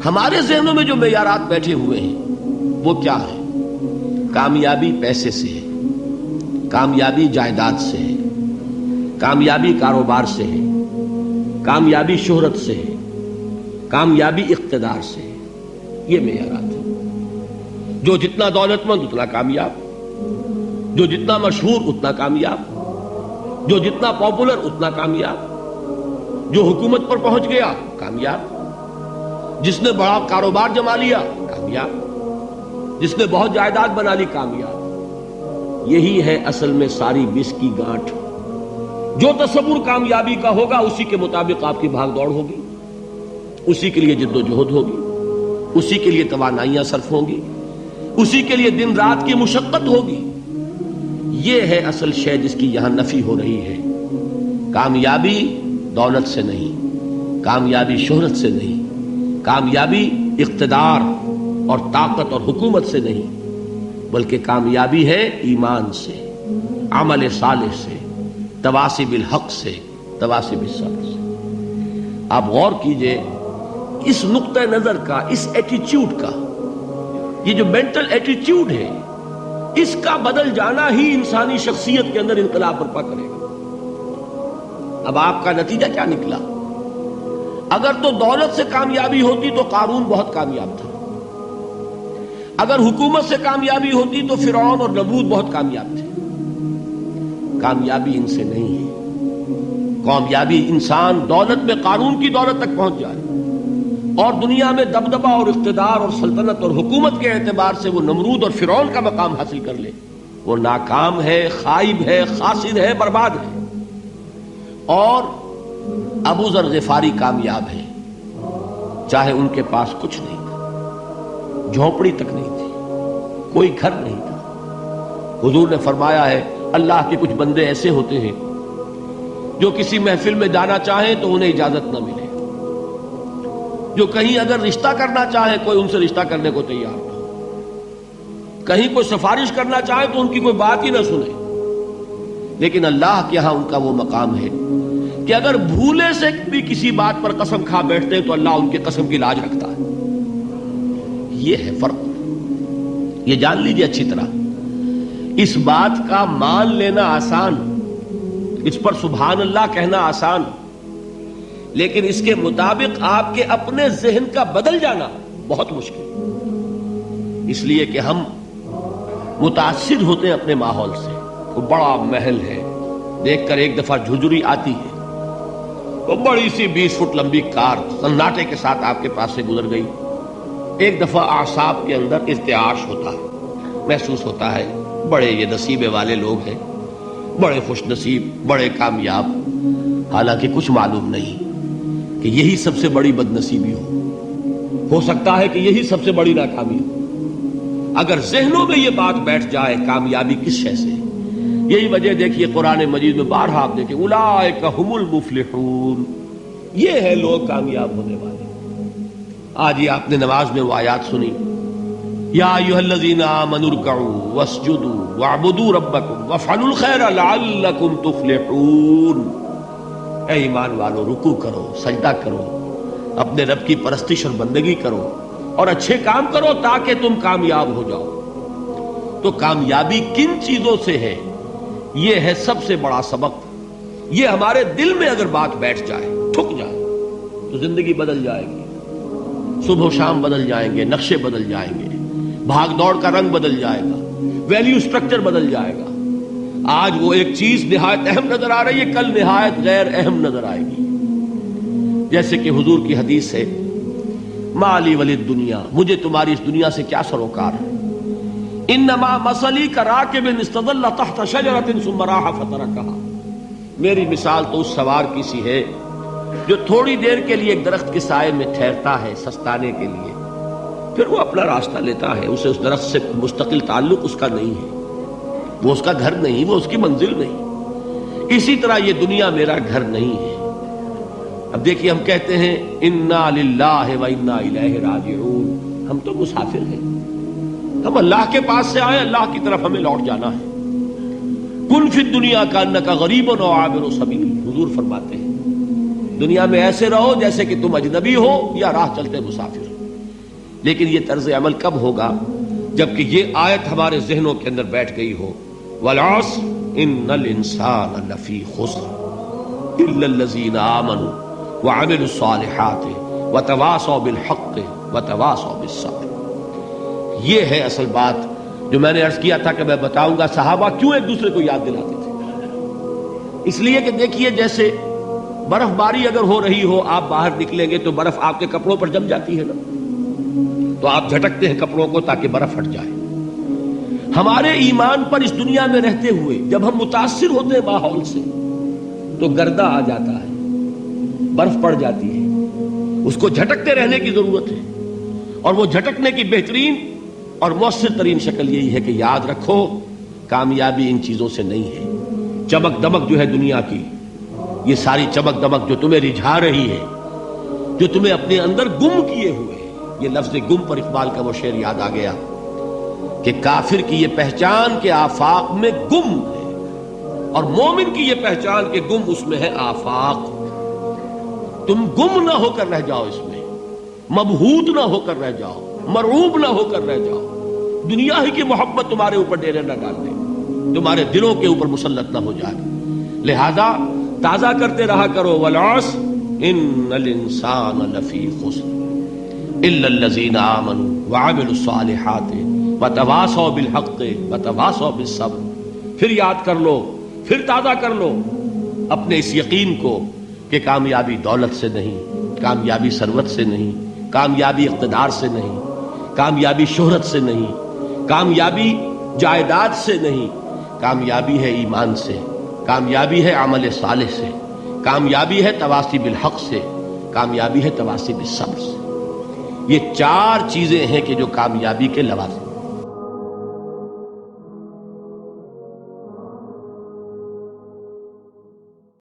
ہمارے ذہنوں میں جو معیارات بیٹھے ہوئے ہیں وہ کیا ہے؟ کامیابی پیسے سے ہے، کامیابی جائیداد سے ہے، کامیابی کاروبار سے ہے، کامیابی شہرت سے ہے، کامیابی اقتدار سے ہے. یہ معیارات ہیں. جو جتنا دولت مند اتنا کامیاب، جو جتنا مشہور اتنا کامیاب، جو جتنا پاپولر اتنا کامیاب، جو حکومت پر پہنچ گیا کامیاب، جس نے بڑا کاروبار جما لیا کامیاب، جس نے بہت جائیداد بنا لی کامیاب. یہی ہے اصل میں ساری بس کی گانٹھ. جو تصور کامیابی کا ہوگا اسی کے مطابق آپ کی بھاگ دوڑ ہوگی، اسی کے لیے جد و جہد ہوگی، اسی کے لیے توانائیاں صرف ہوں گی، اسی کے لیے دن رات کی مشقت ہوگی. یہ ہے اصل شے جس کی یہاں نفی ہو رہی ہے. کامیابی دولت سے نہیں، کامیابی شہرت سے نہیں، کامیابی اقتدار اور طاقت اور حکومت سے نہیں، بلکہ کامیابی ہے ایمان سے، عمل صالح سے، تواصی بالحق سے، تواصی بالصبر سے. آپ غور کیجئے اس نقطہ نظر کا، اس ایٹیچیوڈ کا، یہ جو مینٹل ایٹیچیوڈ ہے اس کا بدل جانا ہی انسانی شخصیت کے اندر انقلاب برپا کرے گا. اب آپ کا نتیجہ کیا نکلا؟ اگر تو دولت سے کامیابی ہوتی تو قارون بہت کامیاب تھا، اگر حکومت سے کامیابی ہوتی تو فرعون اور نمرود بہت کامیاب تھے. کامیابی ان سے نہیں ہے. کامیابی انسان دولت میں قارون کی دولت تک پہنچ جائے اور دنیا میں دبدبہ اور اقتدار اور سلطنت اور حکومت کے اعتبار سے وہ نمرود اور فرعون کا مقام حاصل کر لے، وہ ناکام ہے، خائب ہے، خاسر ہے، برباد ہے. اور ابو ذر غفاری کامیاب ہے، چاہے ان کے پاس کچھ نہیں تھا، جھونپڑی تک نہیں تھی، کوئی گھر نہیں تھا. حضور نے فرمایا ہے اللہ کے کچھ بندے ایسے ہوتے ہیں جو کسی محفل میں جانا چاہیں تو انہیں اجازت نہ ملے، جو کہیں اگر رشتہ کرنا چاہے کوئی ان سے رشتہ کرنے کو تیار نہ، کہیں کوئی سفارش کرنا چاہے تو ان کی کوئی بات ہی نہ سنے. لیکن اللہ کے ہاں ان کا وہ مقام ہے کہ اگر بھولے سے بھی کسی بات پر قسم کھا بیٹھتے ہیں تو اللہ ان کے قسم کی لاج رکھتا ہے. یہ ہے فرق. یہ جان لیجیے اچھی طرح. اس بات کا مان لینا آسان، اس پر سبحان اللہ کہنا آسان، لیکن اس کے مطابق آپ کے اپنے ذہن کا بدل جانا بہت مشکل. اس لیے کہ ہم متاثر ہوتے ہیں اپنے ماحول سے. وہ بڑا محل ہے، دیکھ کر ایک دفعہ جھجری آتی ہے، وہ بڑی سی 20 فٹ لمبی کار سناٹے کے ساتھ آپ کے پاس سے گزر گئی. ایک دفعہ اعصاب کے اندر ارتعاش ہوتا ہے، محسوس ہوتا ہے بڑے یہ نصیبے والے لوگ ہیں، بڑے خوش نصیب، بڑے کامیاب. حالانکہ کچھ معلوم نہیں کہ یہی سب سے بڑی بد نصیبی ہو سکتا ہے کہ یہی سب سے بڑی ناکامی ہو. اگر ذہنوں میں یہ بات بیٹھ جائے کامیابی کس شے سے. یہی وجہ دیکھیے قرآن مجید میں بارہا آپ دیکھیں اولئک ھم المفلحون، یہ ہے لوگ کامیاب ہونے والے. آج یہ آپ نے نماز میں وہ آیات سنی، یا ایھا الذین آمنوا ارکعوا واسجدوا واعبدوا ربکم وافعلوا الخیر لعلکم تفلحون. اے ایمان والو، رکوع کرو، سجدہ کرو، اپنے رب کی پرستش اور بندگی کرو اور اچھے کام کرو تاکہ تم کامیاب ہو جاؤ. تو کامیابی کن چیزوں سے ہے؟ یہ ہے سب سے بڑا سبق. یہ ہمارے دل میں اگر بات بیٹھ جائے، ٹھک جائے، تو زندگی بدل جائے گی. صبح و شام بدل جائیں گے، نقشے بدل جائیں گے، بھاگ دوڑ کا رنگ بدل جائے گا، ویلیو سٹرکچر بدل جائے گا. آج وہ ایک چیز نہایت اہم نظر آ رہی ہے، کل نہایت غیر اہم نظر آئے گی. جیسے کہ حضور کی حدیث ہے مالی ولد دنیا، مجھے تمہاری اس دنیا سے کیا سروکار ہے. انما مثلی کراکب استظل تحت شجرۃ ثم راح فترکها، میری مثال تو اس سوار کی سی ہے جو تھوڑی دیر کے لیے ایک درخت کے سائے میں ٹھہرتا ہے سستانے کے لیے، پھر وہ اپنا راستہ لیتا ہے. اسے اس درخت سے مستقل تعلق اس کا نہیں ہے، وہ اس کا گھر نہیں، وہ اس کی منزل نہیں. اسی طرح یہ دنیا میرا گھر نہیں ہے. اب دیکھیے ہم کہتے ہیں انا للہ و انا الیہ راجعون، ہم تو مسافر ہیں، ہم اللہ کے پاس سے آئے، اللہ کی طرف ہمیں لوٹ جانا ہے. کن فی الدنیا کانک غریب و عابر سبیل، حضور فرماتے ہیں دنیا میں ایسے رہو جیسے کہ تم اجنبی ہو یا راہ چلتے مسافر. لیکن یہ طرز عمل کب ہوگا؟ جبکہ یہ آیت ہمارے ذہنوں کے اندر بیٹھ گئی ہو. والعصر ان الانسان لفی خسر الا الذین آمنوا وعملوا الصالحات وتواصوا بالحق وتواصوا بالصبر. یہ ہے اصل بات جو میں نے عرض کیا تھا کہ میں بتاؤں گا صحابہ کیوں ایک دوسرے کو یاد دلاتے تھے. اس لیے کہ دیکھیے جیسے برف باری اگر ہو رہی ہو، آپ باہر نکلیں گے تو برف آپ کے کپڑوں پر جم جاتی ہے نا، تو آپ جھٹکتے ہیں کپڑوں کو تاکہ برف ہٹ جائے. ہمارے ایمان پر اس دنیا میں رہتے ہوئے جب ہم متاثر ہوتے ہیں ماحول سے تو گردہ آ جاتا ہے، برف پڑ جاتی ہے، اس کو جھٹکتے رہنے کی ضرورت ہے. اور وہ جھٹکنے کی بہترین اور مؤثر ترین شکل یہی ہے کہ یاد رکھو کامیابی ان چیزوں سے نہیں ہے. چمک دمک جو ہے دنیا کی، یہ ساری چمک دمک جو تمہیں رجھا رہی ہے، جو تمہیں اپنے اندر گم کیے ہوئے. یہ لفظ گم پر اقبال کا وہ شعر یاد آ گیا کہ کافر کی یہ پہچان کے آفاق میں گم ہے، اور مومن کی یہ پہچان کے گم اس میں ہے آفاق. تم گم نہ ہو کر رہ جاؤ، اس میں مبہوت نہ ہو کر رہ جاؤ، مرعوب نہ ہو کر رہ جاؤ. دنیا ہی کی محبت تمہارے اوپر ڈیرے نہ ڈال دے، تمہارے دلوں کے اوپر مسلط نہ ہو جائے. لہذا تازہ کرتے رہا کرو والعصر ان الانسان لفی خسر الا الذین آمنوا وعملوا الصالحات وتواصوا بالحق وتواصوا بالصبر. پھر یاد کر لو، پھر تازہ کر لو اپنے اس یقین کو کہ کامیابی دولت سے نہیں، کامیابی ثروت سے نہیں، کامیابی اقتدار سے نہیں، کامیابی شہرت سے نہیں، کامیابی جائیداد سے نہیں. کامیابی ہے ایمان سے، کامیابی ہے عمل صالح سے، کامیابی ہے تواصی بالحق سے، کامیابی ہے تواصی بالصبر سے. یہ چار چیزیں ہیں کہ جو کامیابی کے لوازم